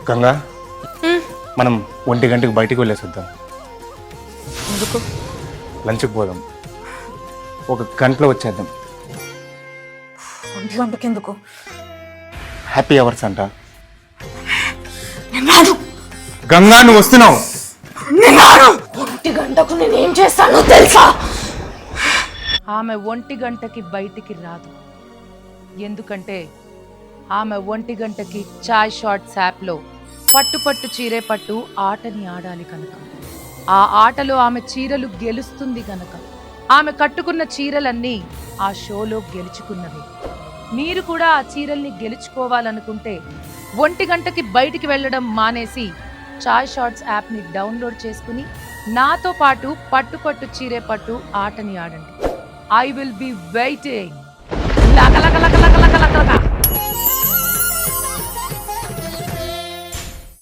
గంగా మనం 1 గంటకి బయటికి వెళ్ళేసొద్దాం. ఎందుకు? లంచ్కి పోదాం. 1 గంటలో వచ్చేద్దాం. 1 గంటకి ఎందుకు? హ్యాపీ అవర్స్ అంట. నేను రాను. గంగా నువ్వు వస్తున్నావు. నేను రాను. 1 గంటకు నేనేం చేస్తానో తెలుసా? ఆమె 1 గంటకి బయటికి రాదు. ఎందుకంటే ఆమె 1 గంటకి చాయ్ షార్ట్స్ యాప్లో పట్టు పట్టు చీరే పట్టు ఆటని ఆడాలి కనుక. ఆ ఆటలో ఆమె చీరలు గెలుస్తుంది కనుక. ఆమె కట్టుకున్న చీరలన్నీ ఆ షోలో గెలుచుకున్నవి. మీరు కూడా ఆ చీరల్ని గెలుచుకోవాలనుకుంటే 1 గంటకి బయటికి వెళ్ళడం మానేసి చాయ్ షార్ట్స్ యాప్ని డౌన్లోడ్ చేసుకుని నాతో పాటు పట్టు పట్టు చీరే పట్టు ఆటని ఆడండి. I will be waiting. Laka laka laka laka laka laka laka.